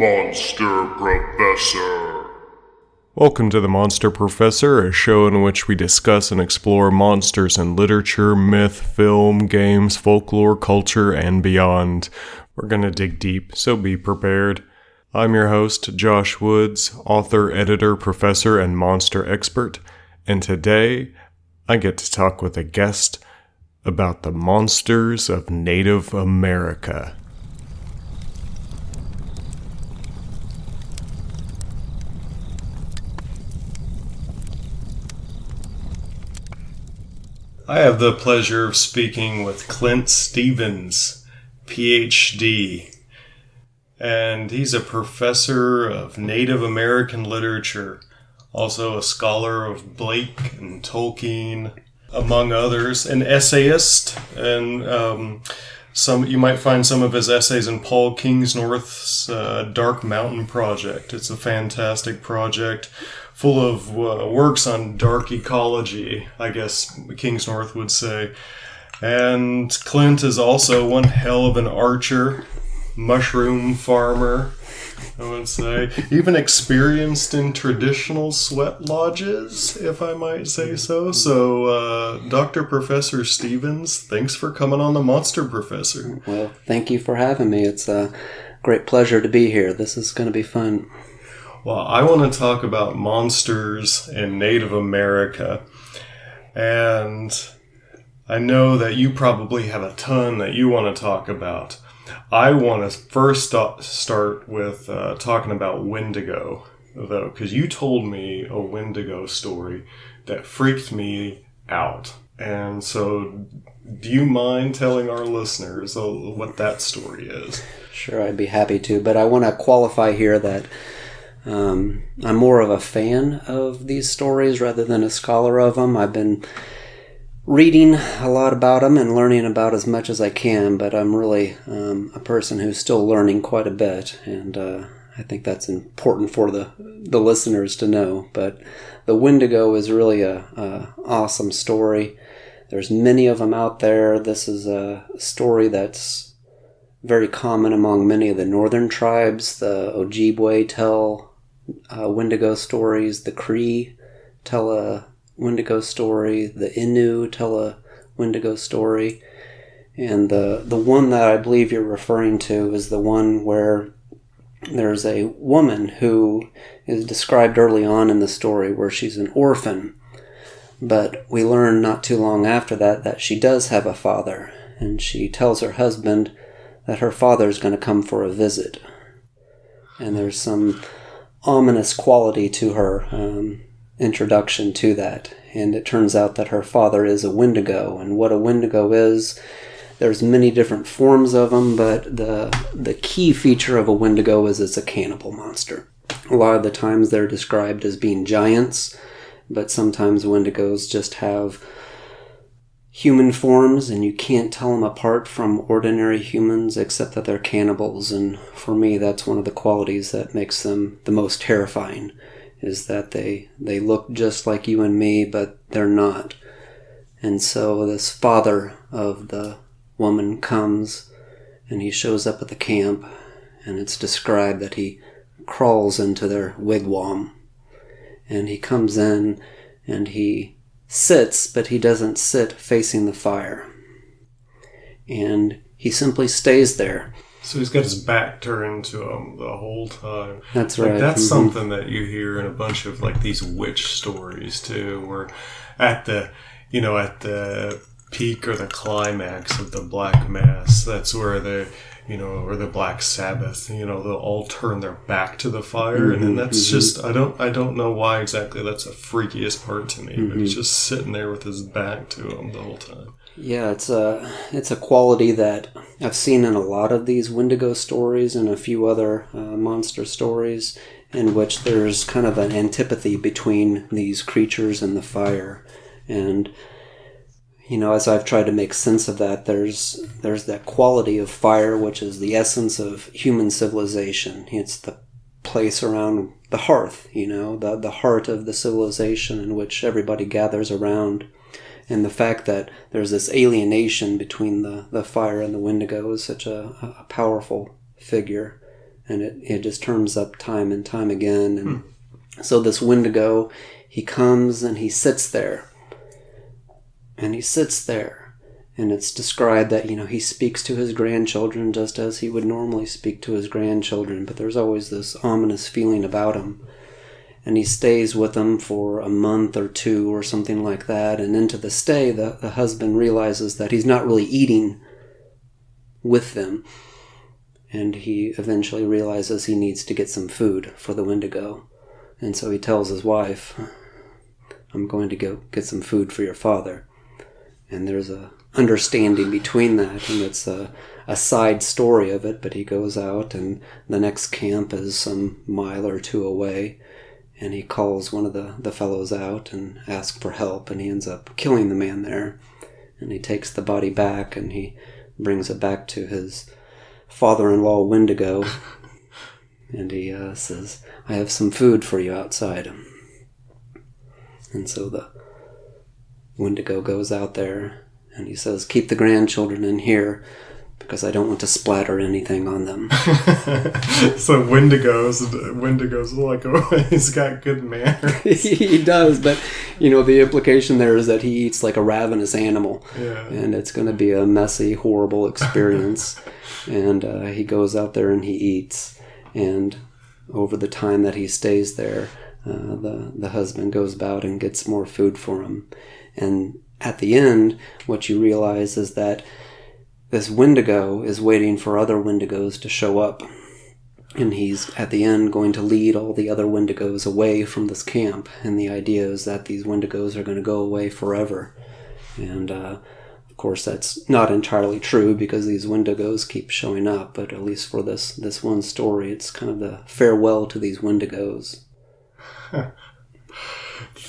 Monster Professor. Welcome to the Monster Professor, a show in which we discuss and explore monsters in literature, myth, film, games, folklore, culture, and beyond. We're going to dig deep, so be prepared. I'm your host, Josh Woods, author, editor, professor, and monster expert, and today I get to talk with a guest about the monsters of Native America. I have the pleasure of speaking with Clint Stevens, PhD, and he's a professor of Native American literature, also a scholar of Blake and Tolkien, among others, an essayist, and you might find some of his essays in Paul Kingsnorth's Dark Mountain Project. It's a fantastic project full of works on dark ecology, I guess Kingsnorth would say. And Clint is also one hell of an archer, mushroom farmer, I would say. Even experienced in traditional sweat lodges, if I might say so. So, Dr. Professor Stevens, thanks for coming on the Monster Professor. Well, thank you for having me. It's a great pleasure to be here. This is going to be fun. Well, I want to talk about monsters in Native America. And I know that you probably have a ton that you want to talk about. I want to first start with talking about Wendigo, though, because you told me a Wendigo story that freaked me out. And so, do you mind telling our listeners what that story is? Sure, I'd be happy to, but I want to qualify here that I'm more of a fan of these stories rather than a scholar of them. I've been reading a lot about them and learning about as much as I can, but I'm really a person who's still learning quite a bit, and I think that's important for the listeners to know. But the Windigo is really a awesome story. There's many of them out there. This is a story that's very common among many of the northern tribes. The Ojibwe tell Wendigo stories. The Cree tell a Wendigo story. The Innu tell a Wendigo story. And the one that I believe you're referring to is the one where there's a woman who is described early on in the story where she's an orphan. But we learn not too long after that she does have a father. And she tells her husband that her father's going to come for a visit. And there's some ominous quality to her introduction to that. And it turns out that her father is a Wendigo. And what a Wendigo is, there's many different forms of them, but the key feature of a Wendigo is it's a cannibal monster. A lot of the times they're described as being giants, but sometimes Wendigos just have human forms, and you can't tell them apart from ordinary humans except that they're cannibals. And for me, that's one of the qualities that makes them the most terrifying, is that they look just like you and me, but they're not. And so this father of the woman comes, and he shows up at the camp, and it's described that he crawls into their wigwam, and he comes in, and he sits, but he doesn't sit facing the fire. And he simply stays there. So he's got his back turned to him the whole time. That's right. That's something that you hear in a bunch of these witch stories too, where at the peak or the climax of the Black Mass, that's where or the Black Sabbath, they'll all turn their back to the fire, and then that's just, I don't know why exactly that's the freakiest part to me, but he's just sitting there with his back to him the whole time. Yeah, it's a quality that I've seen in a lot of these Wendigo stories and a few other monster stories, in which there's kind of an antipathy between these creatures and the fire. And as I've tried to make sense of that, there's that quality of fire, which is the essence of human civilization. It's the place around the hearth, the heart of the civilization in which everybody gathers around. And the fact that there's this alienation between the fire and the Wendigo is such a powerful figure. and it just turns up time and time again. And so this Wendigo, he comes and he sits there. And he sits there. And it's described that, he speaks to his grandchildren just as he would normally speak to his grandchildren. But there's always this ominous feeling about him. And he stays with them for a month or two or something like that. And into the stay, the husband realizes that he's not really eating with them. And he eventually realizes he needs to get some food for the Wendigo. And so he tells his wife, I'm going to go get some food for your father. And there's a understanding between that, and it's a side story of it, but he goes out, and the next camp is some mile or two away, and he calls one of the fellows out and asks for help, and he ends up killing the man there. And he takes the body back, and he brings it back to his father-in-law Windigo, and he says, I have some food for you outside. And so the Wendigo goes out there, and he says, keep the grandchildren in here, because I don't want to splatter anything on them. So Wendigo's like, he's got good manners. He does, but, the implication there is that he eats like a ravenous animal. Yeah. And it's going to be a messy, horrible experience. And he goes out there and he eats. And over the time that he stays there, the husband goes about and gets more food for him. And at the end, what you realize is that this Wendigo is waiting for other Wendigos to show up. And he's, at the end, going to lead all the other Wendigos away from this camp. And the idea is that these Wendigos are going to go away forever. And, of course, that's not entirely true because these Wendigos keep showing up. But at least for this one story, it's kind of the farewell to these Wendigos.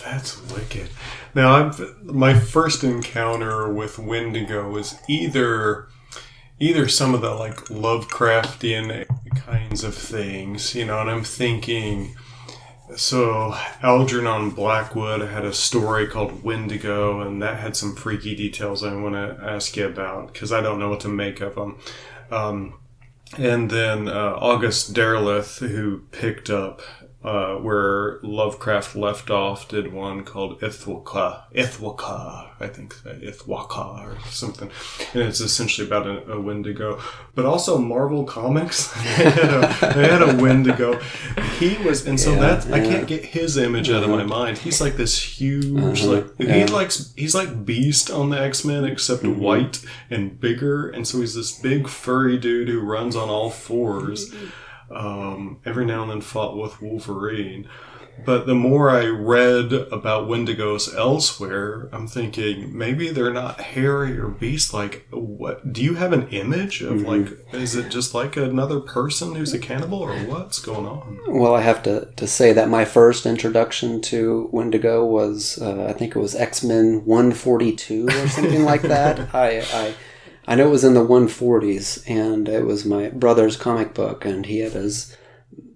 That's wicked. Now, my first encounter with Wendigo was either some of the like Lovecraftian kinds of things, and I'm thinking, so Algernon Blackwood had a story called Wendigo, and that had some freaky details I want to ask you about because I don't know what to make of them. And then August Derleth, who picked up where Lovecraft left off, did one called Ithwaka, I think, Ithwaka or something. And it's essentially about a Wendigo. But also Marvel Comics, they had a Wendigo. He was, and so I can't get his image out of my mind. He's like this huge, he's like Beast on the X-Men, except white and bigger. And so he's this big furry dude who runs on all fours. Every now and then fought with Wolverine. But the more I read about Wendigos elsewhere, I'm thinking maybe they're not hairy or beast-like. What do you have an image of? Like, is it just like another person who's a cannibal, or what's going on? Well, I have to say that my first introduction to Wendigo was, I think it was X-Men 142 or something like that. I know it was in the 140s, and it was my brother's comic book, and he had his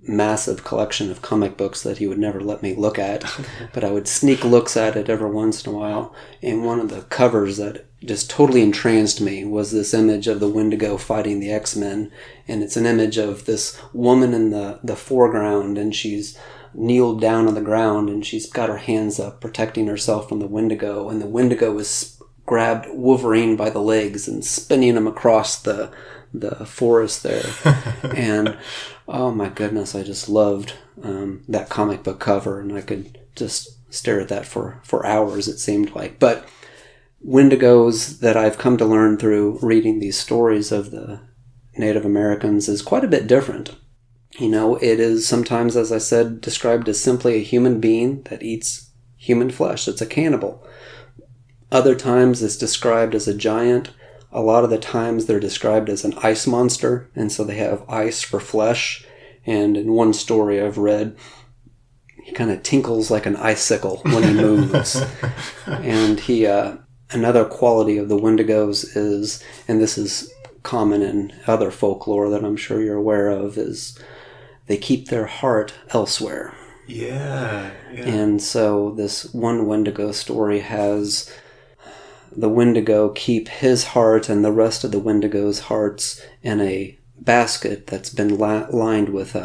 massive collection of comic books that he would never let me look at, but I would sneak looks at it every once in a while. And one of the covers that just totally entranced me was this image of the Wendigo fighting the X-Men, and it's an image of this woman in the foreground, and she's kneeled down on the ground, and she's got her hands up protecting herself from the Wendigo, and the Wendigo is grabbed Wolverine by the legs and spinning him across the forest there. And oh my goodness, I just loved that comic book cover, and I could just stare at that for hours, it seemed like. But Wendigos, that I've come to learn through reading these stories of the Native Americans, is quite a bit different. It is sometimes, as I said, described as simply a human being that eats human flesh. It's a cannibal. Other times it's described as a giant. A lot of the times they're described as an ice monster, and so they have ice for flesh. And in one story I've read, he kind of tinkles like an icicle when he moves. And another quality of the Wendigos is, and this is common in other folklore that I'm sure you're aware of, is they keep their heart elsewhere. Yeah. And so this one Wendigo story has the Wendigo keep his heart and the rest of the Wendigo's hearts in a basket that's been lined with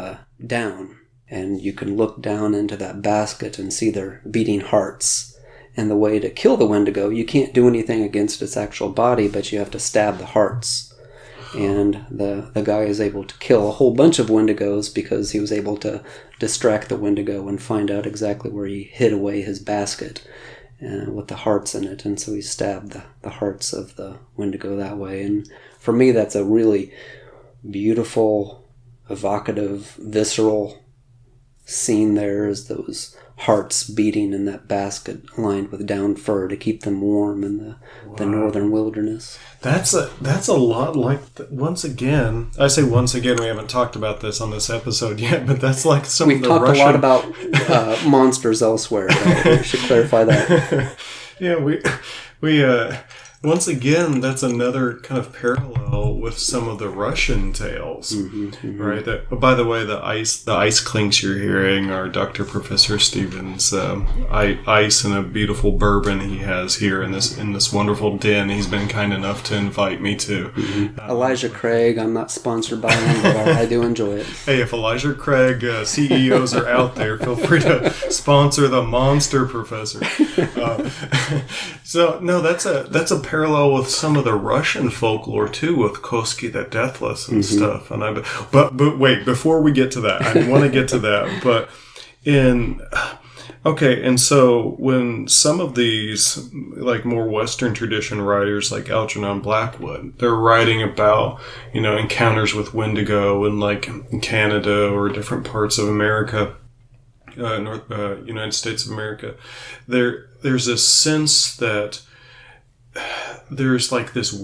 down. And you can look down into that basket and see their beating hearts. And the way to kill the Wendigo, you can't do anything against its actual body, but you have to stab the hearts. And the guy is able to kill a whole bunch of Wendigos because he was able to distract the Wendigo and find out exactly where he hid away his basket with the hearts in it. And so he stabbed the hearts of the Wendigo that way. And for me, that's a really beautiful, evocative, visceral scene. There is those hearts beating in that basket lined with down fur to keep them warm in the northern wilderness. That's a lot like, once again, I say once again, we haven't talked about this on this episode yet, but that's like some We've of the talked Russian... a lot about monsters elsewhere. We should clarify that. Yeah, we once again, that's another kind of parallel with some of the Russian tales, right? That, by the way, the ice clinks you're hearing are Dr. Professor Stevens' ice and a beautiful bourbon he has here in this wonderful den. He's been kind enough to invite me to. Elijah Craig, I'm not sponsored by him, but I do enjoy it. Hey, if Elijah Craig CEOs are out there, feel free to sponsor the Monster Professor. So no, that's a parallel with some of the Russian folklore too, with Koski the Deathless and stuff. And but wait, before we get to that, I want to get to that. But and so when some of these like more Western tradition writers like Algernon Blackwood, they're writing about encounters with Wendigo in like Canada or different parts of America. United States of America, there's this sense that there's like this,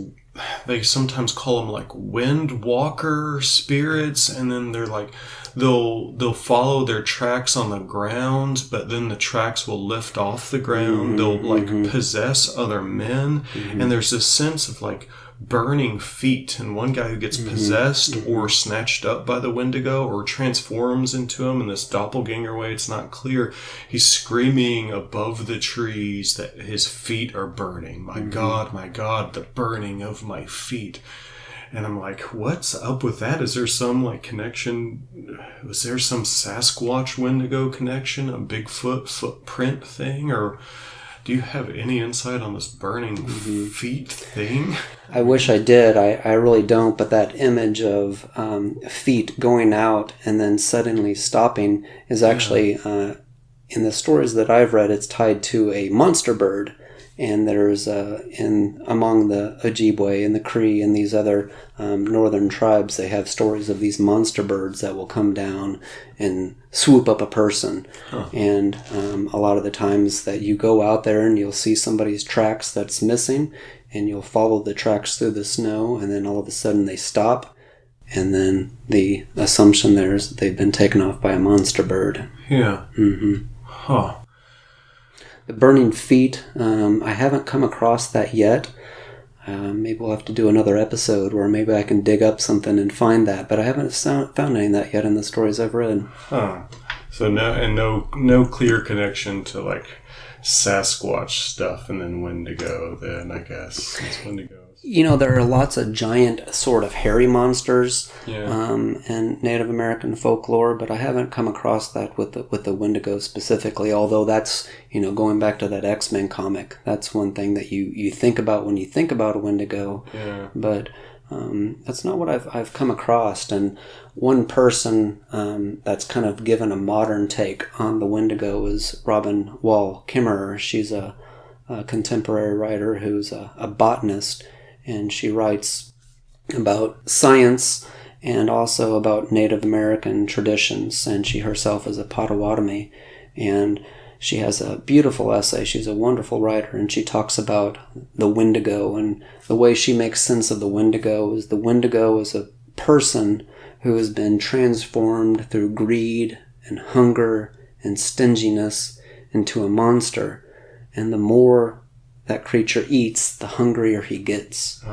they sometimes call them like wind walker spirits, and then they're like, they'll follow their tracks on the ground, but then the tracks will lift off the ground. They'll like possess other men, and there's this sense of like burning feet, and one guy who gets possessed or snatched up by the Wendigo or transforms into him in this doppelganger way, it's not clear, he's screaming above the trees that his feet are burning. My God, the burning of my feet. And I'm like, what's up with that? Is there some like connection? Was there some Sasquatch Wendigo connection, a Bigfoot footprint thing? Or do you have any insight on this burning feet thing? I wish I did. I really don't. But that image of feet going out and then suddenly stopping is actually, in the stories that I've read, it's tied to a monster bird. And there's, among the Ojibwe and the Cree and these other northern tribes, they have stories of these monster birds that will come down and swoop up a person. And a lot of the times that you go out there and you'll see somebody's tracks that's missing, and you'll follow the tracks through the snow, and then all of a sudden they stop, and then the assumption there is that they've been taken off by a monster bird. Yeah. The burning feet, I haven't come across that yet. Maybe we'll have to do another episode where maybe I can dig up something and find that, but I haven't found any of that yet in the stories I've read. So no clear connection to like Sasquatch stuff and then Wendigo then, I guess. It's Wendigos. There are lots of giant sort of hairy monsters Yeah. in Native American folklore, but I haven't come across that with the Wendigo specifically, although that's, going back to that X-Men comic, that's one thing that you think about when you think about a Wendigo. Yeah. But that's not what I've come across. And one person that's kind of given a modern take on the Wendigo is Robin Wall Kimmerer. She's a contemporary writer who's a botanist, and she writes about science and also about Native American traditions, and she herself is a Potawatomi, and she has a beautiful essay. She's a wonderful writer, and she talks about the Wendigo, and the way she makes sense of the Wendigo is a person who has been transformed through greed and hunger and stinginess into a monster, and the more that creature eats, the hungrier he gets.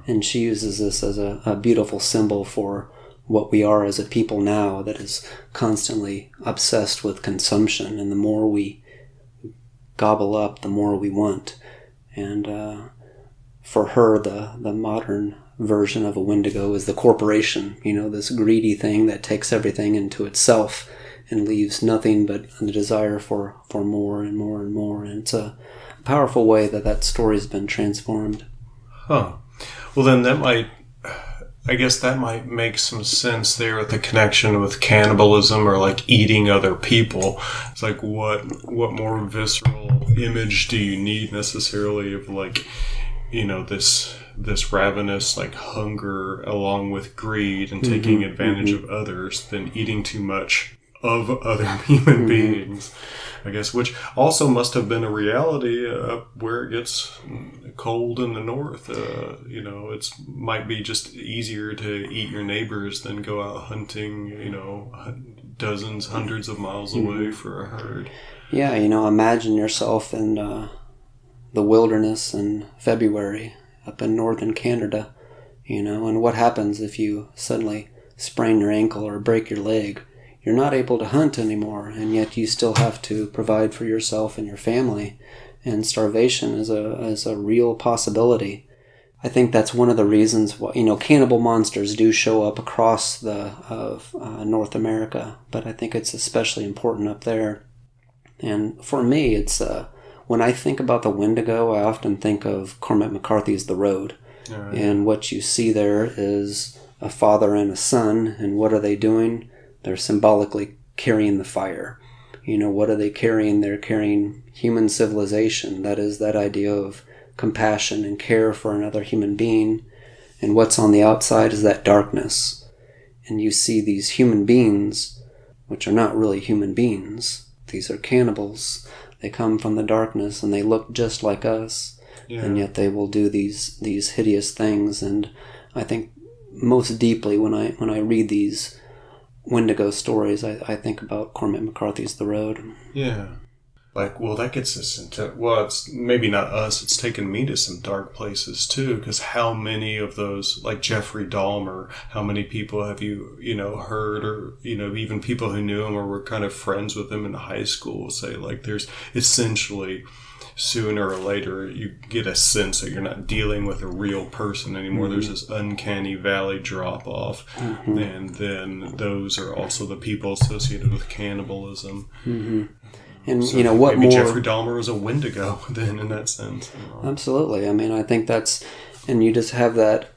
And she uses this as a beautiful symbol for what we are as a people now that is constantly obsessed with consumption. And the more we gobble up, the more we want. And for her, the modern version of a Wendigo is the corporation, this greedy thing that takes everything into itself and leaves nothing but the desire for more and more and more. And it's a powerful way that story's been transformed. Huh. Well, then I guess that might make some sense there with the connection with cannibalism or like eating other people. It's like what more visceral image do you need necessarily of like, this ravenous like hunger along with greed and taking advantage of others than eating too much of other human beings, I guess, which also must have been a reality where it gets cold in the north. It might be just easier to eat your neighbors than go out hunting, dozens, hundreds of miles away for a herd. Yeah, imagine yourself in the wilderness in February up in northern Canada, and what happens if you suddenly sprain your ankle or break your leg? You're not able to hunt anymore, and yet you still have to provide for yourself and your family. And starvation is a real possibility. I think that's one of the reasons why, cannibal monsters do show up across North America, but I think it's especially important up there. And for me, it's when I think about the Wendigo, I often think of Cormac McCarthy's The Road. Right. And what you see there is a father and a son, and what are they doing? They're symbolically carrying the fire. What are they carrying? They're carrying human civilization. That is that idea of compassion and care for another human being. And what's on the outside is that darkness. And you see these human beings, which are not really human beings. These are cannibals. They come from the darkness and they look just like us. Yeah. And yet they will do these hideous things. And I think most deeply when I read these Wendigo stories, I think about Cormac McCarthy's The Road. Yeah. That gets us into, it's maybe not us, it's taken me to some dark places too, because how many of those, like Jeffrey Dahmer, how many people have you, heard, or, even people who knew him or were kind of friends with him in high school say, like, there's essentially, sooner or later, you get a sense that you're not dealing with a real person anymore. Mm-hmm. There's this uncanny valley drop off. Mm-hmm. And then those are also the people associated with cannibalism. Mm-hmm. And, so what maybe more... Jeffrey Dahmer was a Wendigo then in that sense. Absolutely. I think that's... And you just have that...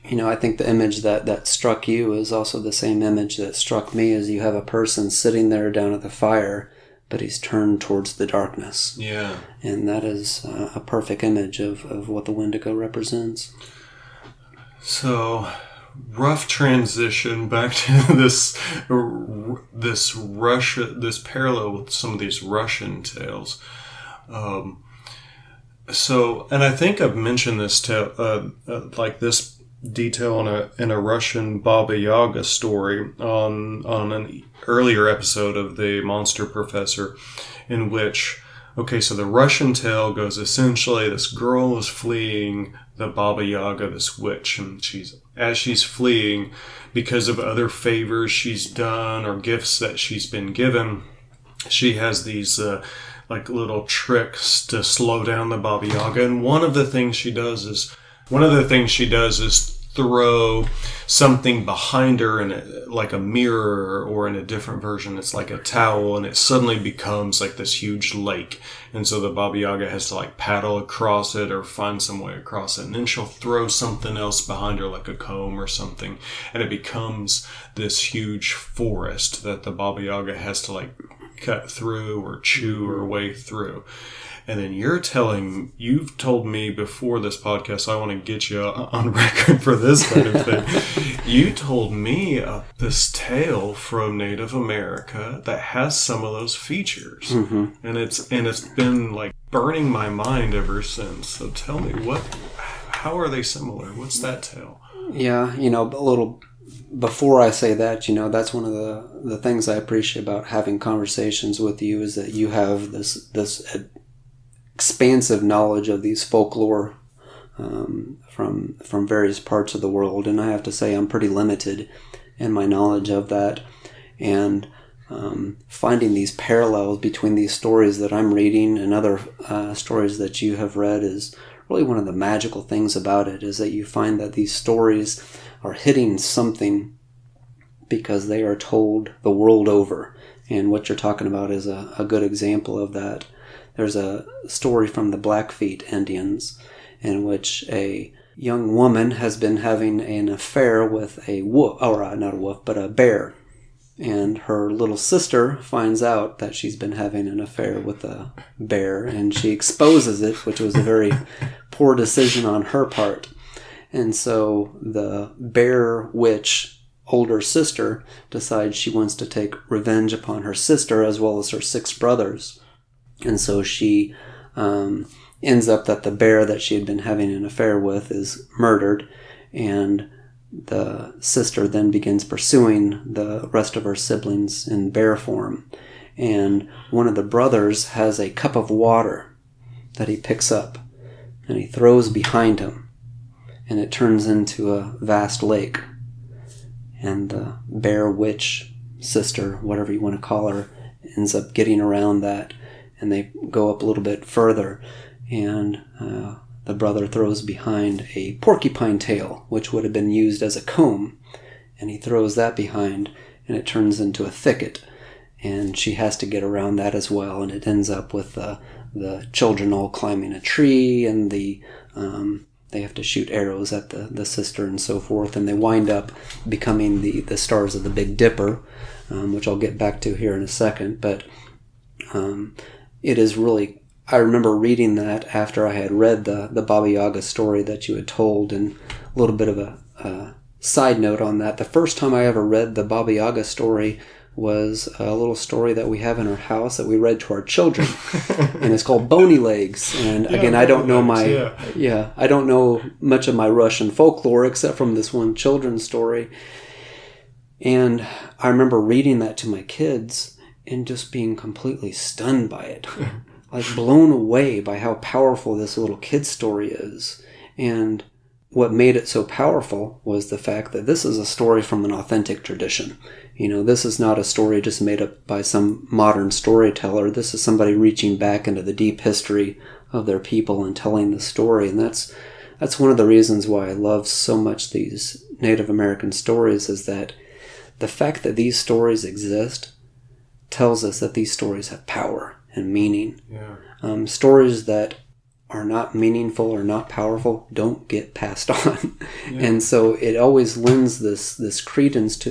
I think the image that struck you is also the same image that struck me, is you have a person sitting there down at the fire, but he's turned towards the darkness. Yeah. And that is a perfect image of what the Wendigo represents. So, rough transition back to this parallel with some of these Russian tales. And I think I've mentioned this this detail in a Russian Baba Yaga story on an earlier episode of the Monster Professor, in which, so the Russian tale goes essentially this girl is fleeing the Baba Yaga, this witch, and as she's fleeing, because of other favors she's done or gifts that she's been given, she has these little tricks to slow down the Baba Yaga. And one of the things she does is throw something behind her, in like a mirror, or in a different version it's like a towel, and it suddenly becomes like this huge lake. And so the Baba Yaga has to paddle across it or find some way across it, and then she'll throw something else behind her, like a comb or something, and it becomes this huge forest that the Baba Yaga has to cut through or chew her way through. And then you've told me before this podcast, so I want to get you on record for this kind of thing. You told me this tale from Native America that has some of those features. Mm-hmm. And it's been burning my mind ever since. So tell me, how are they similar? What's that tale? Yeah, a little before I say that, that's one of the things I appreciate about having conversations with you, is that you have this expansive knowledge of these folklore from various parts of the world, and I have to say I'm pretty limited in my knowledge of that. And finding these parallels between these stories that I'm reading and other stories that you have read is really one of the magical things about it is that you find that these stories are hitting something because they are told the world over. And what you're talking about is a good example of that. There's a story from the Blackfeet Indians in which a young woman has been having an affair with a wolf, or not a wolf, but a bear. And her little sister finds out that she's been having an affair with a bear, and she exposes it, which was a very poor decision on her part. And so the bear witch older sister decides she wants to take revenge upon her sister as well as her 6 brothers. And so she ends up that the bear that she had been having an affair with is murdered, and the sister then begins pursuing the rest of her siblings in bear form. And one of the brothers has a cup of water that he picks up and he throws behind him, and it turns into a vast lake. And the bear witch sister, whatever you want to call her, ends up getting around that, and they go up a little bit further, and the brother throws behind a porcupine tail, which would have been used as a comb, and he throws that behind, and it turns into a thicket, and she has to get around that as well, and it ends up with the children all climbing a tree, and they have to shoot arrows at the sister and so forth, and they wind up becoming the stars of the Big Dipper, which I'll get back to here in a second, but it is really... I remember reading that after I had read the Baba Yaga story that you had told, and a little bit of a side note on that. The first time I ever read the Baba Yaga story was a little story that we have in our house that we read to our children, and it's called Bony Legs. And again, I don't know I don't know much of my Russian folklore except from this one children's story. And I remember reading that to my kids and just being completely stunned by it. Like blown away by how powerful this little kid story is. And what made it so powerful was the fact that this is a story from an authentic tradition. You know, this is not a story just made up by some modern storyteller. This is somebody reaching back into the deep history of their people and telling the story. And that's one of the reasons why I love so much these Native American stories, is that the fact that these stories exist tells us that these stories have power and meaning. Yeah. Stories that are not meaningful or not powerful don't get passed on. Yeah. And so it always lends this credence to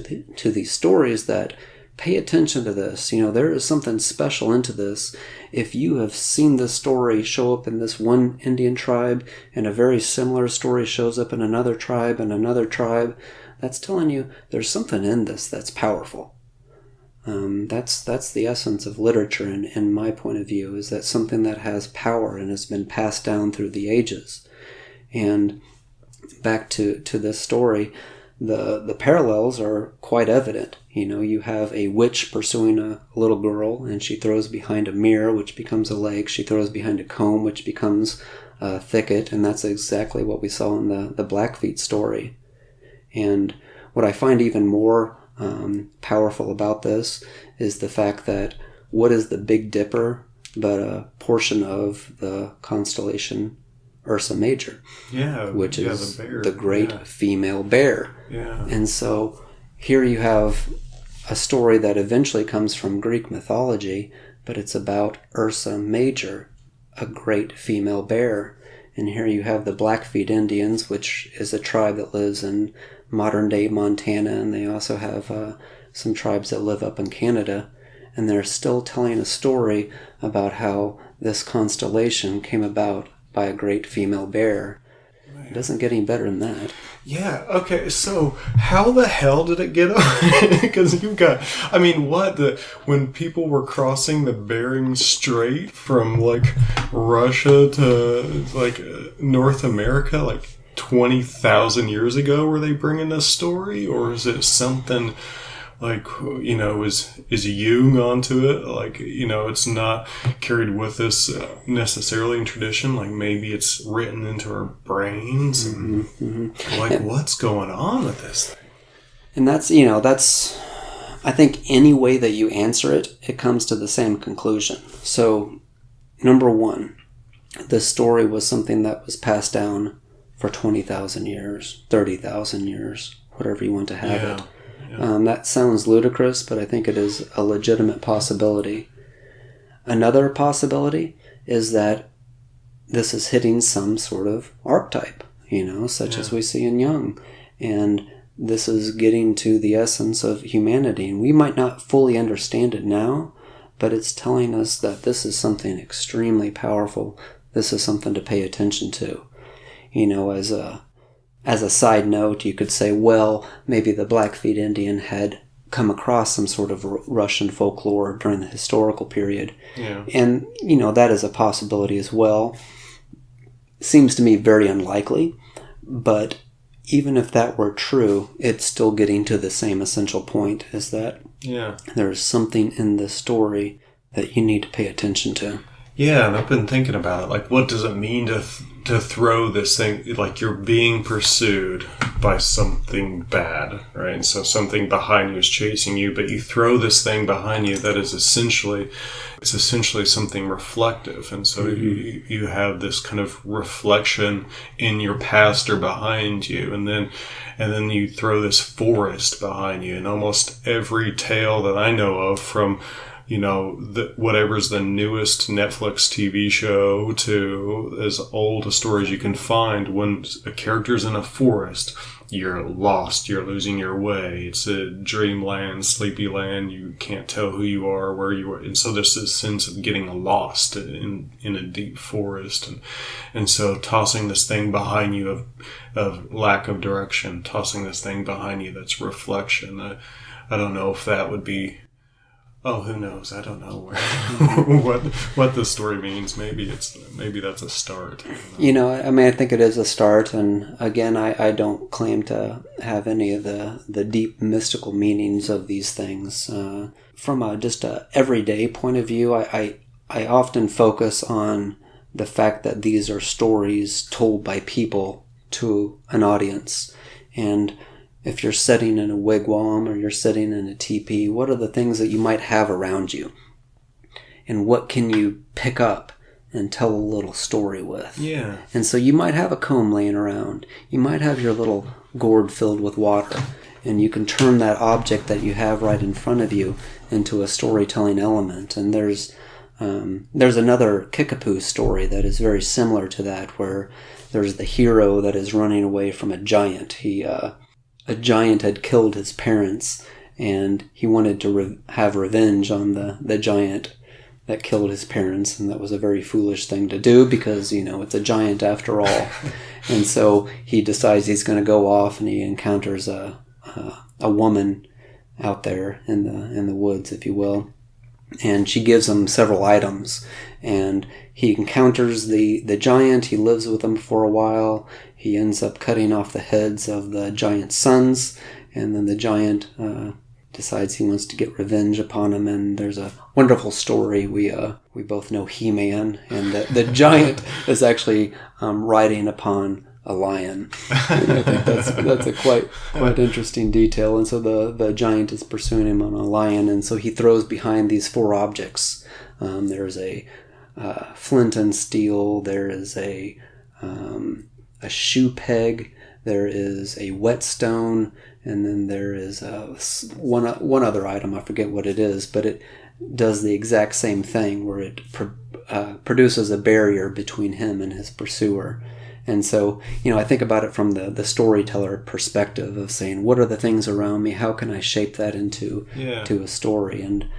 these stories that pay attention to this. You know, there is something special into this. If you have seen this story show up in this one Indian tribe and a very similar story shows up in another tribe and another tribe, that's telling you there's something in this that's powerful. That's the essence of literature, in my point of view, is that something that has power and has been passed down through the ages. And back to this story, the parallels are quite evident. You know, you have a witch pursuing a little girl, and she throws behind a mirror, which becomes a lake. She throws behind a comb, which becomes a thicket, and that's exactly what we saw in the Blackfeet story. And what I find even more powerful about this is the fact that what is the Big Dipper but a portion of the constellation Ursa Major, which is the great female bear. Yeah. And so here you have a story that eventually comes from Greek mythology, but it's about Ursa Major, a great female bear. And here you have the Blackfeet Indians, which is a tribe that lives in modern-day Montana, and they also have some tribes that live up in Canada, and they're still telling a story about how this constellation came about by a great female bear. It doesn't get any better than that. Yeah, okay, so how the hell did it get on? Because you've got, I mean, when people were crossing the Bering Strait from, like, Russia to, like, North America, like, 20,000 years ago, were they bringing this story? Or is it something like, you know, is Jung onto it? Like, you know, it's not carried with us necessarily in tradition. Like, maybe it's written into our brains. And, like, what's going on with this thing? And that's, you know, I think any way that you answer it, it comes to the same conclusion. So, number one, this story was something that was passed down for 20,000 years, 30,000 years, whatever you want to have it. Yeah. That sounds ludicrous, but I think it is a legitimate possibility. Another possibility is that this is hitting some sort of archetype, such as we see in Jung. And this is getting to the essence of humanity. And we might not fully understand it now, but it's telling us that this is something extremely powerful. This is something to pay attention to. As a side note, you could say, well, maybe the Blackfeet Indian had come across some sort of Russian folklore during the historical period. Yeah. And, that is a possibility as well. Seems to me very unlikely, but even if that were true, it's still getting to the same essential point, is that there's something in this story that you need to pay attention to. Yeah, and I've been thinking about it. Like, what does it mean to throw this thing? Like, you're being pursued by something bad, right? And so something behind you is chasing you, but you throw this thing behind you that is essentially something reflective. And so you have this kind of reflection in your past or behind you, and then you throw this forest behind you. And almost every tale that I know of, from whatever's the newest Netflix TV show to as old a story as you can find, when a character's in a forest, you're lost, you're losing your way. It's a dreamland, sleepy land. You can't tell who you are, where you are. And so there's this sense of getting lost in a deep forest. And so tossing this thing behind you of lack of direction, tossing this thing behind you that's reflection. I don't know if that would be... Oh, who knows? I don't know what the story means. Maybe that's a start. I think it is a start, and again, I don't claim to have any of the deep mystical meanings of these things. From just a everyday point of view, I often focus on the fact that these are stories told by people to an audience, and if you're sitting in a wigwam or you're sitting in a teepee, what are the things that you might have around you? And what can you pick up and tell a little story with? Yeah. And so you might have a comb laying around. You might have your little gourd filled with water. And you can turn that object that you have right in front of you into a storytelling element. And there's another Kickapoo story that is very similar to that, where there's the hero that is running away from a giant. A giant had killed his parents, and he wanted to have revenge on the giant that killed his parents, and that was a very foolish thing to do because, it's a giant after all. And so he decides he's going to go off, and he encounters a woman out there in the woods, if you will. And she gives him several items, and he encounters the giant. He lives with him for a while. He ends up cutting off the heads of the giant's sons, and then the giant decides he wants to get revenge upon him. And there's a wonderful story. We both know He-Man, and the giant is actually riding upon a lion. And I think that's a quite interesting detail. And so the giant is pursuing him on a lion, and so he throws behind these four objects. There's a flint and steel. There is a shoe peg. There is a whetstone, and then there is one other item. I forget what it is, but it does the exact same thing, where it produces a barrier between him and his pursuer. And so, I think about it from the storyteller perspective of saying, what are the things around me? How can I shape that into a story? And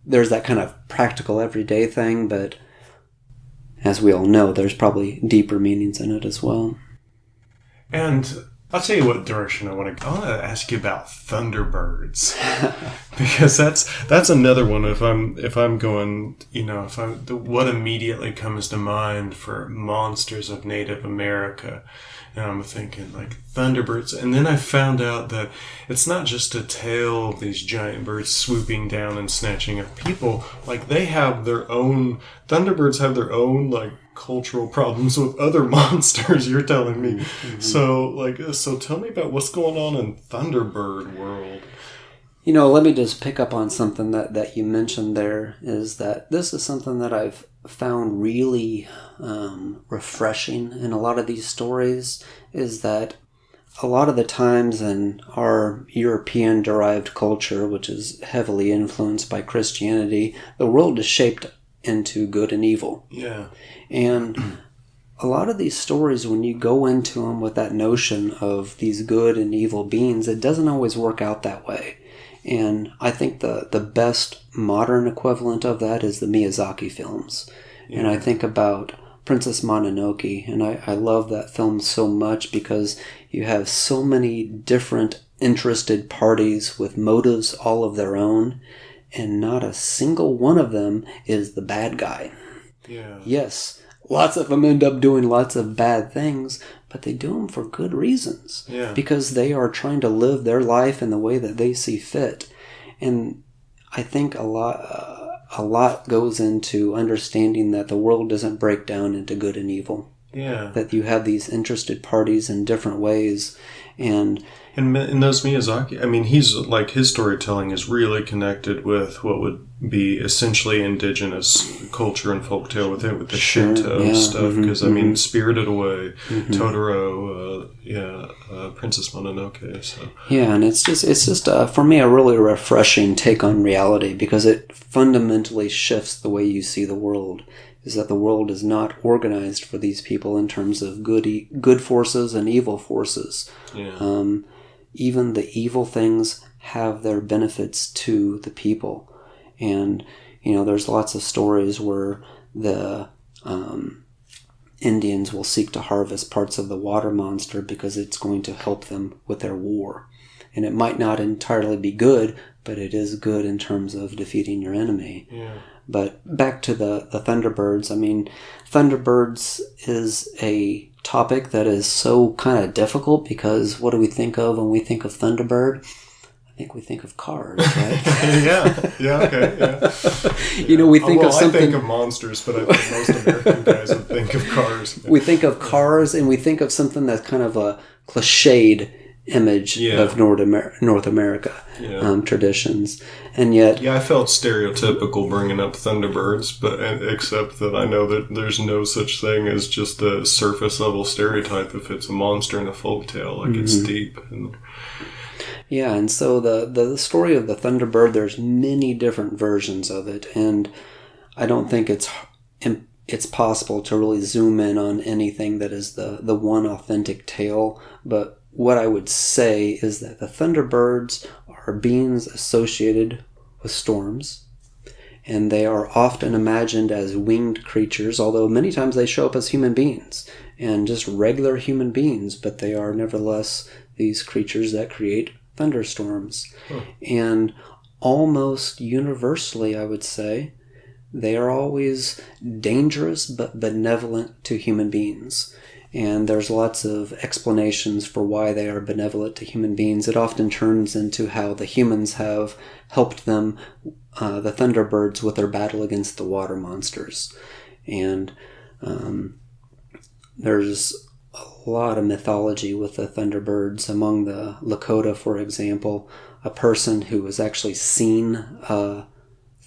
there's that kind of practical everyday thing, but as we all know, there's probably deeper meanings in it as well. And I'll tell you what direction I want to go. I want to ask you about Thunderbirds, because that's another one. If I'm going, what immediately comes to mind for monsters of Native America, and I'm thinking like Thunderbirds. And then I found out that it's not just a tale of these giant birds swooping down and snatching up people. Like, they have their own. Thunderbirds have their own cultural problems with other monsters, you're telling me. Mm-hmm. So tell me about what's going on in Thunderbird world. Let me just pick up on something that you mentioned there, is that this is something that I've found really refreshing in a lot of these stories is that a lot of the times in our European-derived culture, which is heavily influenced by Christianity, the world is shaped into good and evil. Yeah. And a lot of these stories, when you go into them with that notion of these good and evil beings, it doesn't always work out that way. And I think the best modern equivalent of that is the Miyazaki films. Yeah. And I think about Princess Mononoke, and I love that film so much because you have so many different interested parties with motives all of their own, and not a single one of them is the bad guy. Yeah. Yes, lots of them end up doing lots of bad things, but they do them for good reasons. Yeah. Because they are trying to live their life in the way that they see fit. And I think a lot goes into understanding that the world doesn't break down into good and evil. Yeah. That you have these interested parties in different ways. And in those Miyazaki, I mean, he's like, his storytelling is really connected with what would be essentially indigenous culture and folktale with the Shinto stuff. Because, I mean, Spirited Away, Totoro, Princess Mononoke. So. Yeah, and it's just for me, a really refreshing take on reality because it fundamentally shifts the way you see the world. Is that the world is not organized for these people in terms of good forces and evil forces. Yeah. Even the evil things have their benefits to the people. And, there's lots of stories where the Indians will seek to harvest parts of the water monster because it's going to help them with their war. And it might not entirely be good, but it is good in terms of defeating your enemy. Yeah. But back to the Thunderbirds, I mean, Thunderbirds is a topic that is so kind of difficult because what do we think of when we think of Thunderbird? I think we think of cars, right? Okay. We think of something... I think of monsters, but I think most American guys would think of cars. We think of cars, and we think of something that's kind of a cliched image of North America traditions, and yet I felt stereotypical bringing up Thunderbirds, but except that I know that there's no such thing as just a surface level stereotype if it's a monster in a folktale, like it's deep. And so the story of the Thunderbird, there's many different versions of it, and I don't think it's possible to really zoom in on anything that is the one authentic tale, but what I would say is that the Thunderbirds are beings associated with storms, and they are often imagined as winged creatures, although many times they show up as human beings, and just regular human beings, but they are nevertheless these creatures that create thunderstorms. And almost universally, I would say, they are always dangerous but benevolent to human beings. And there's lots of explanations for why they are benevolent to human beings. It often turns into how the humans have helped them, the Thunderbirds, with their battle against the water monsters. And there's a lot of mythology with the Thunderbirds. Among the Lakota, for example, a person who has actually seen a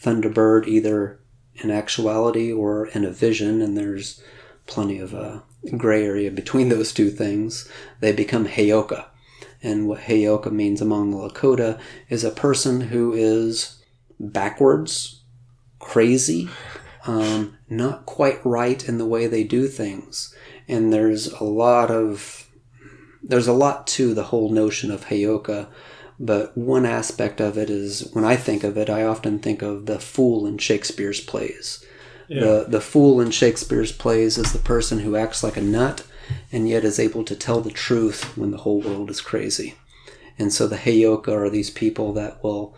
Thunderbird either in actuality or in a vision, and there's plenty of gray area between those two things, they become Heyoka. And what Heyoka means among the Lakota is a person who is backwards, crazy, not quite right in the way they do things. And there's a lot to the whole notion of Heyoka, but one aspect of it is, when I think of it, I often think of the fool in Shakespeare's plays. Yeah. The fool in Shakespeare's plays is the person who acts like a nut and yet is able to tell the truth when the whole world is crazy. And so the Heyoka are these people that will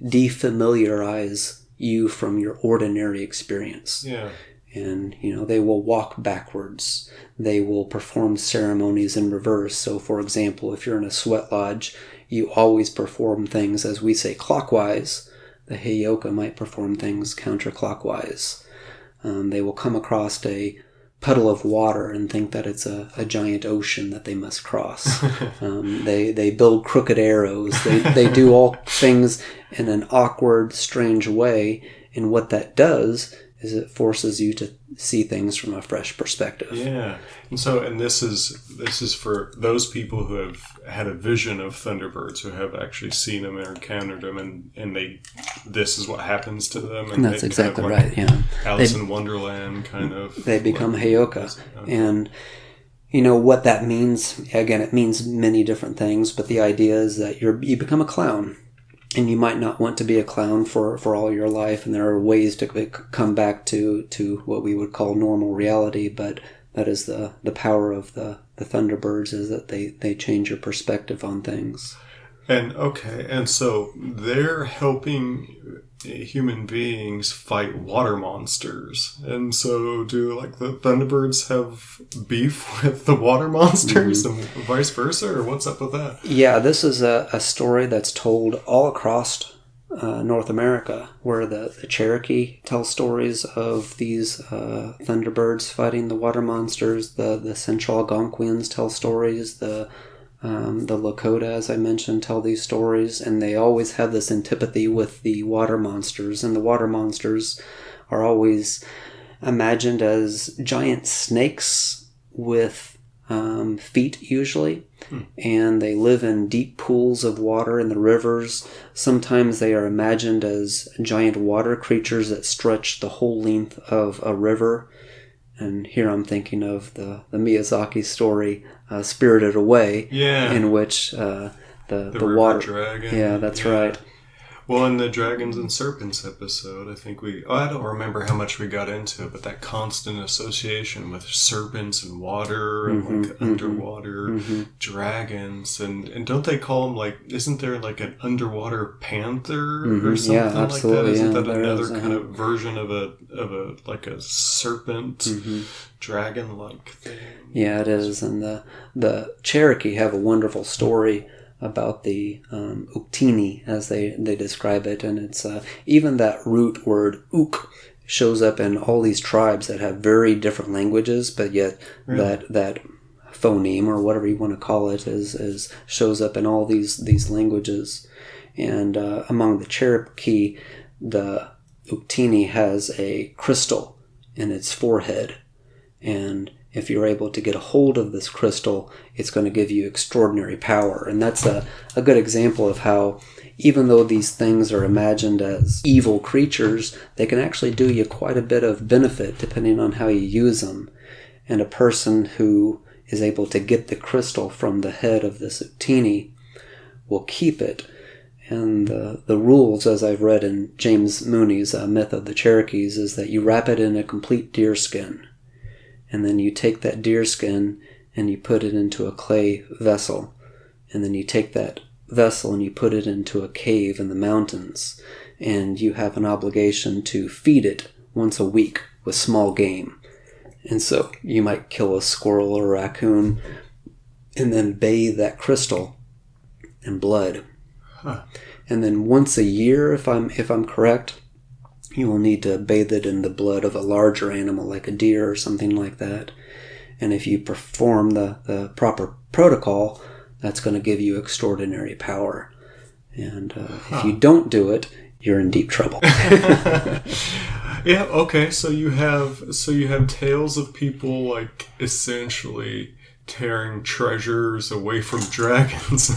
defamiliarize you from your ordinary experience. Yeah. And, they will walk backwards. They will perform ceremonies in reverse. So, for example, if you're in a sweat lodge, you always perform things, as we say, clockwise. The Heyoka might perform things counterclockwise. They will come across a puddle of water and think that it's a giant ocean that they must cross. They build crooked arrows. They do all things in an awkward, strange way. And what that does is it forces you to see things from a fresh perspective. Yeah. And this is for those people who have had a vision of Thunderbirds, who have actually seen them or encountered them, and this is what happens to them. And that's exactly right, yeah. Alice in Wonderland kind of. They become Heyoka. Okay. And what that means, again, it means many different things, but the idea is that you become a clown. And you might not want to be a clown for all your life, and there are ways to come back to what we would call normal reality, but that is the power of the Thunderbirds, is that they change your perspective on things. And so they're helping human beings fight water monsters. And so do the Thunderbirds have beef with the water monsters and vice versa, or what's up with that? Yeah, this is a story that's told all across North America, where the Cherokee tell stories of these Thunderbirds fighting the water monsters. The Central Algonquians tell stories. The Lakota, as I mentioned, tell these stories, and they always have this antipathy with the water monsters. And the water monsters are always imagined as giant snakes with feet, usually. And they live in deep pools of water in the rivers. Sometimes they are imagined as giant water creatures that stretch the whole length of a river. And here I'm thinking of the Miyazaki story, Spirited Away, in which the water dragon. Yeah, that's right. Well, in the Dragons and Serpents episode, I think I don't remember how much we got into it, but that constant association with serpents and water and underwater dragons. And don't they call them isn't there an underwater panther or something like that? Isn't that another kind of version of a serpent dragon-like thing? Yeah, it is. And the Cherokee have a wonderful story about the Uktini, as they describe it, and it's even that root word uk shows up in all these tribes that have very different languages, but yet that phoneme, or whatever you want to call it, is shows up in all these languages. And among the Cherokee, the Uktini has a crystal in its forehead, and if you're able to get a hold of this crystal, it's going to give you extraordinary power. And that's a good example of how, even though these things are imagined as evil creatures, they can actually do you quite a bit of benefit depending on how you use them. And a person who is able to get the crystal from the head of this Uktini will keep it. And the rules, as I've read in James Mooney's Myth of the Cherokees, is that you wrap it in a complete deer skin. And then you take that deer skin and you put it into a clay vessel. And then you take that vessel and you put it into a cave in the mountains. And you have an obligation to feed it once a week with small game. And so you might kill a squirrel or a raccoon and then bathe that crystal in blood. And then once a year, if I'm correct, you will need to bathe it in the blood of a larger animal, like a deer or something like that. And if you perform the proper protocol, that's going to give you extraordinary power. And if you don't do it, you're in deep trouble. Yeah. Okay. So you have tales of people essentially tearing treasures away from dragons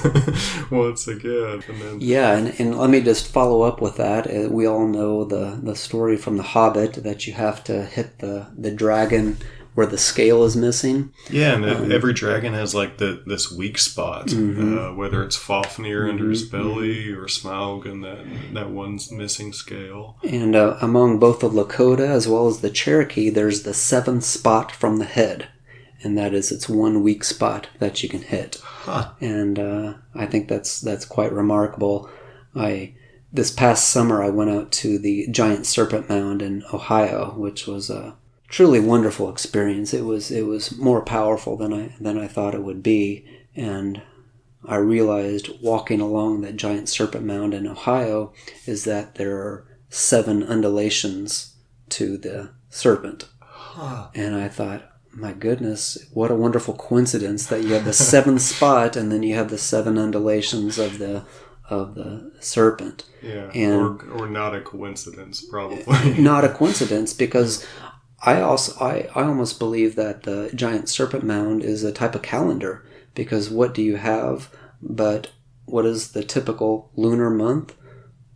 once again. And then... Yeah, and let me just follow up with that. We all know the story from The Hobbit, that you have to hit the dragon where the scale is missing. Yeah, and every dragon has this weak spot, whether it's Fafnir under his belly or Smaug and that one's missing scale. And among both the Lakota as well as the Cherokee, there's the seventh spot from the head. And that is its one weak spot that you can hit. And I think that's quite remarkable. This past summer I went out to the giant Serpent Mound in Ohio, which was a truly wonderful experience. It was more powerful than I thought it would be. And I realized walking along that giant Serpent Mound in Ohio is that there are 7 undulations to the serpent. And I thought, my goodness, what a wonderful coincidence that you have the 7th spot and then you have the 7 undulations of the of the serpent. Yeah, And or not a coincidence, probably. Not a coincidence, because I almost believe that the giant serpent mound is a type of calendar, because what do you have but what is the typical lunar month?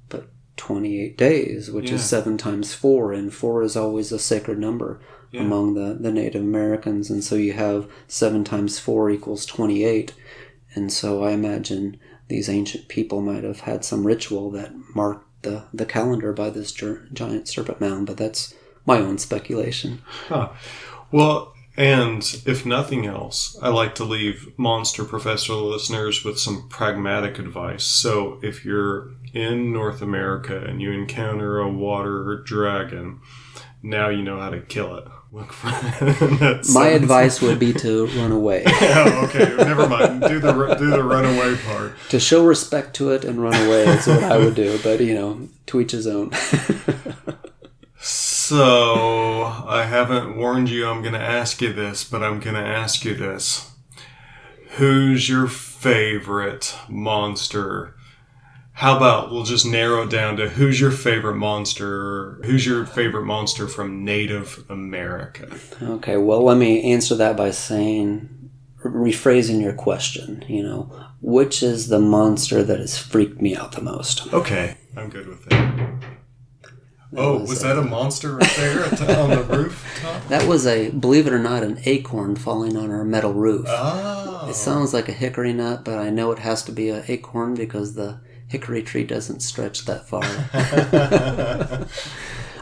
But 28 days, which is 7 times 4, and 4 is always a sacred number among the Native Americans, and so you have 7 times 4 equals 28, and so I imagine these ancient people might have had some ritual that marked the calendar by this giant serpent mound, but that's my own speculation. Huh. Well, and if nothing else, I like to leave Monster Professor listeners with some pragmatic advice. So if you're in North America and you encounter a water dragon, now you know how to kill it. Look for My advice would be to run away. Oh, okay. Never mind. Do the runaway part. To show respect to it and run away is what I would do. But, to each his own. So, I haven't warned you I'm going to ask you this, but I'm going to ask you this. Who's your favorite monster? How about we'll just narrow it down to who's your favorite monster? Who's your favorite monster from Native America? Okay, well, let me answer that by rephrasing your question. Which is the monster that has freaked me out the most? Okay, I'm good with that. Was that a monster right there on the rooftop? That was believe it or not, an acorn falling on our metal roof. Oh. It sounds like a hickory nut, but I know it has to be an acorn because the hickory tree doesn't stretch that far.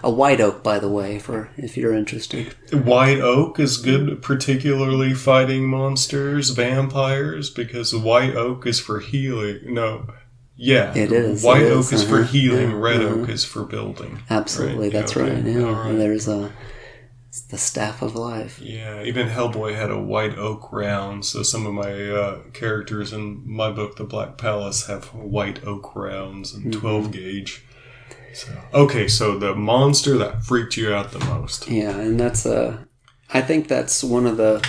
A white oak, by the way, if you're interested. White oak is good, particularly fighting monsters, vampires, because white oak is for healing. No. Yeah, it is. White oak is for healing. Red oak is for building. Absolutely, right? That's right. Yeah, right. And there's the staff of life. Yeah, even Hellboy had a white oak round. So some of my characters in my book, The Black Palace, have white oak rounds and 12 gauge. So the monster that freaked you out the most. Yeah, and that's I think that's one of the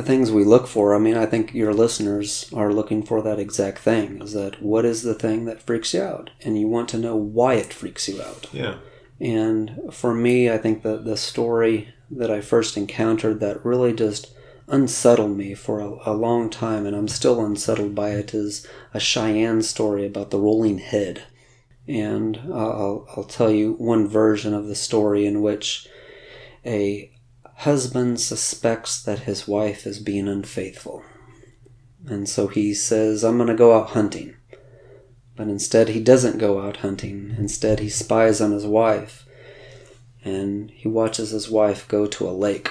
things we look for. I mean, I think your listeners are looking for that exact thing, is that what is the thing that freaks you out? And you want to know why it freaks you out. Yeah. And for me, I think the story that I first encountered that really just unsettled me for a long time, and I'm still unsettled by it, is a Cheyenne story about the rolling head. And I'll tell you one version of the story in which a husband suspects that his wife is being unfaithful. And so he says, I'm going to go out hunting. But instead he doesn't go out hunting. Instead he spies on his wife. And he watches his wife go to a lake.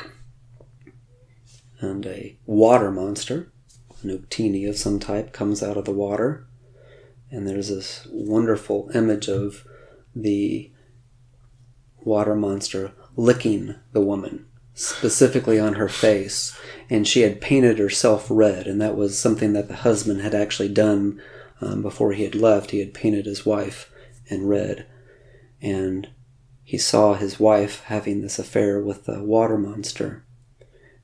And a water monster, an Uktini of some type, comes out of the water. And there's this wonderful image of the water monster licking the woman, specifically on her face, and she had painted herself red, and that was something that the husband had actually done before he had left. He had painted his wife in red, and he saw his wife having this affair with the water monster.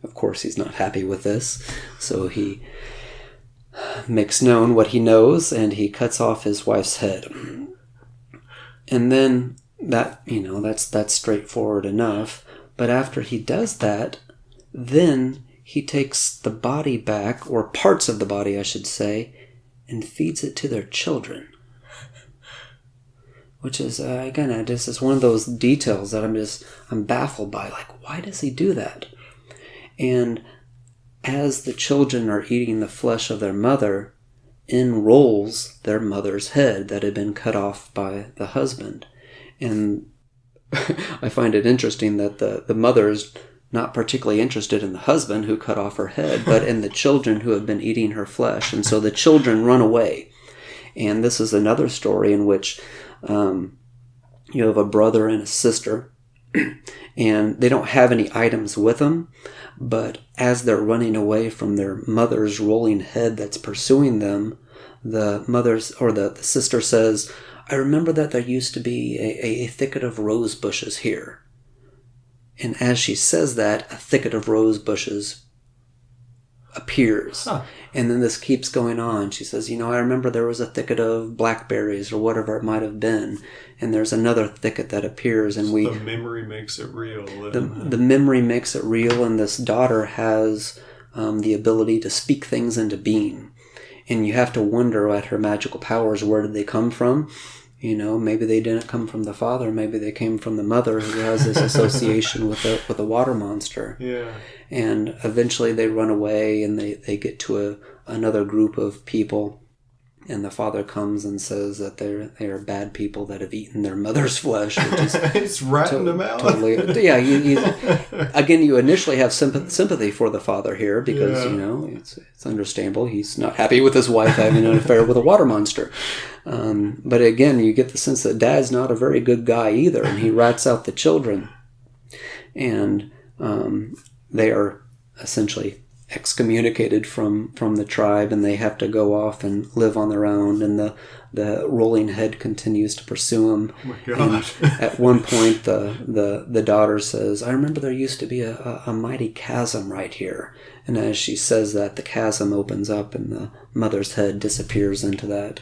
Of course, he's not happy with this, so he makes known what he knows, and he cuts off his wife's head. And then that's straightforward enough. But after he does that, then he takes the body back, or parts of the body, I should say, and feeds it to their children. Which is, again, this is one of those details that I'm baffled by. Like, why does he do that? And as the children are eating the flesh of their mother, in rolls their mother's head that had been cut off by the husband. And I find it interesting that the mother is not particularly interested in the husband who cut off her head, but in the children who have been eating her flesh. And so the children run away. And this is another story in which you have a brother and a sister, and they don't have any items with them, but as they're running away from their mother's rolling head that's pursuing them, the sister says, I remember that there used to be a thicket of rose bushes here. And as she says that, a thicket of rose bushes appears. And then this keeps going on. She says, I remember there was a thicket of blackberries or whatever it might have been. And there's another thicket that appears. And the memory makes it real. The memory makes it real. And this daughter has the ability to speak things into being. And you have to wonder at her magical powers, where did they come from? Maybe they didn't come from the father. Maybe they came from the mother, who has this association with a water monster. Yeah. And eventually they run away, and they get to another group of people. And the father comes and says that they are bad people that have eaten their mother's flesh. Which is it's ratting them out. Totally. Yeah. Again, you initially have sympathy for the father here because, it's understandable. He's not happy with his wife having an affair with a water monster. But again, you get the sense that dad's not a very good guy either. And he rats out the children. And they are essentially excommunicated from the tribe, and they have to go off and live on their own, and the rolling head continues to pursue them. Oh my gosh. At one point the daughter says, I remember there used to be a mighty chasm right here. And as she says that, the chasm opens up and the mother's head disappears into that.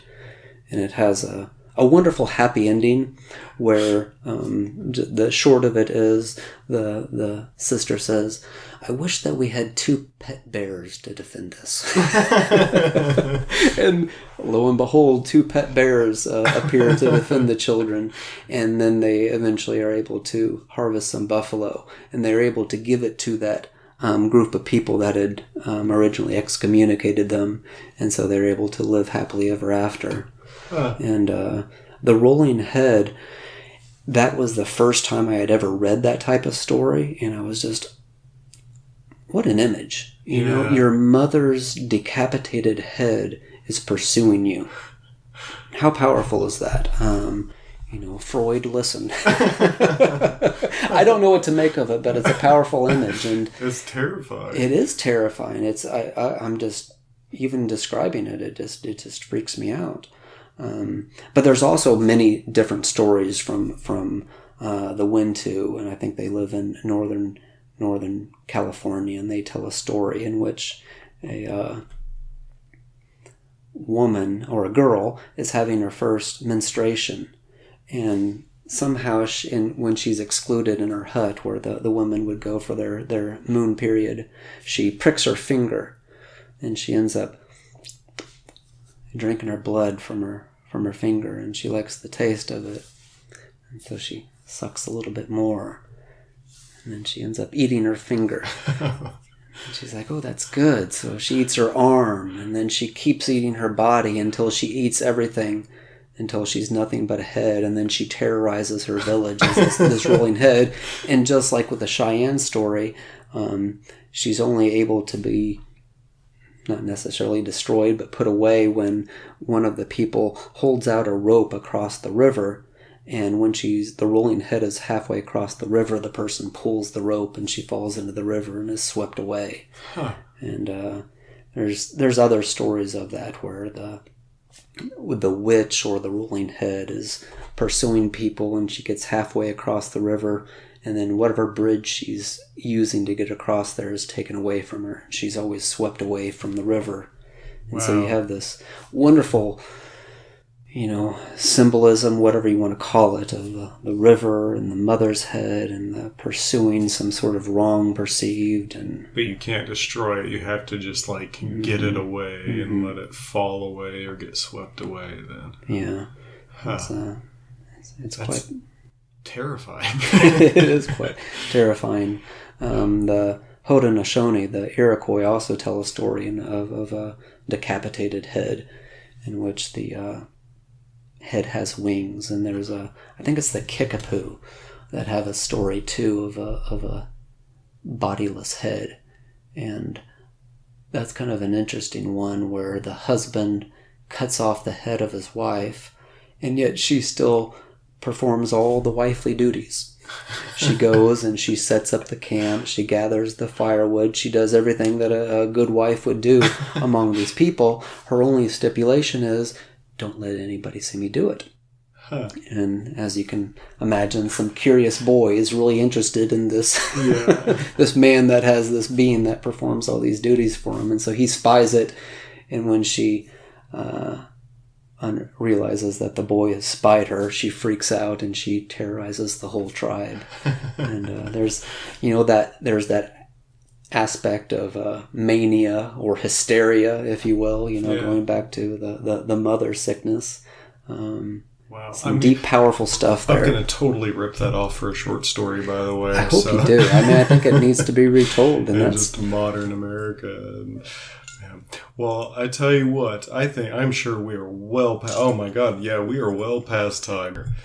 And it has a wonderful happy ending where the short of it is the sister says, I wish that we had 2 pet bears to defend us. And lo and behold, 2 pet bears appear to defend the children. And then they eventually are able to harvest some buffalo. And they're able to give it to that group of people that had originally excommunicated them. And so they're able to live happily ever after. And the rolling head, that was the first time I had ever read that type of story, and I was just, what an image. Your mother's decapitated head is pursuing you. How powerful is that? Freud listened. I don't know what to make of it, but it's a powerful image, and it's terrifying. It is terrifying. I'm just, even describing it, it just freaks me out. But there's also many different stories from the Windigo, and I think they live in northern California, and they tell a story in which a woman or a girl is having her first menstruation, and somehow when she's excluded in her hut where the women would go for their moon period, she pricks her finger, and she ends up drinking her blood from her finger, and she likes the taste of it, and so she sucks a little bit more, and then she ends up eating her finger. And she's like, oh, that's good. So she eats her arm, and then she keeps eating her body until she eats everything, until she's nothing but a head, and then she terrorizes her village as this rolling head. And just like with the Cheyenne story, she's only able to be not necessarily destroyed, but put away when one of the people holds out a rope across the river, and when the rolling head is halfway across the river, the person pulls the rope and she falls into the river and is swept away. Huh. And there's other stories of that where the witch or the rolling head is pursuing people, and she gets halfway across the river, and then whatever bridge she's using to get across there is taken away from her. She's always swept away from the river. And so you have this wonderful, symbolism, whatever you want to call it, of the river and the mother's head and the pursuing some sort of wrong perceived. But you can't destroy it. You have to just get it away and let it fall away or get swept away then. Yeah. Huh. It's quite terrifying. It is quite terrifying. The Haudenosaunee, the Iroquois, also tell a story of a decapitated head, in which the head has wings, and there's I think it's the Kickapoo that have a story too of a bodiless head, and that's kind of an interesting one where the husband cuts off the head of his wife, and yet she still performs all the wifely duties. She goes and she sets up the camp, she gathers the firewood, she does everything that a good wife would do among these people. Her only stipulation is, don't let anybody see me do it. And as you can imagine, some curious boy is really interested in this this man that has this being that performs all these duties for him. And so he spies it, and when she realizes that the boy has spied her, she freaks out and she terrorizes the whole tribe. And there's that aspect of mania or hysteria, if you will, going back to the mother sickness. Wow. Some deep, powerful stuff there. I'm going to totally rip that off for a short story, by the way. I hope you do. I think it needs to be retold. And that's just modern America. Well, I tell you what, I'm sure we are well past, oh my God, yeah, we are well past time.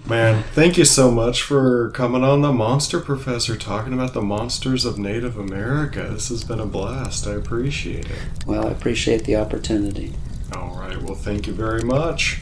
Man, thank you so much for coming on The Monster Professor, talking about the monsters of Native America. This has been a blast. I appreciate it. Well, I appreciate the opportunity. All right, well, thank you very much.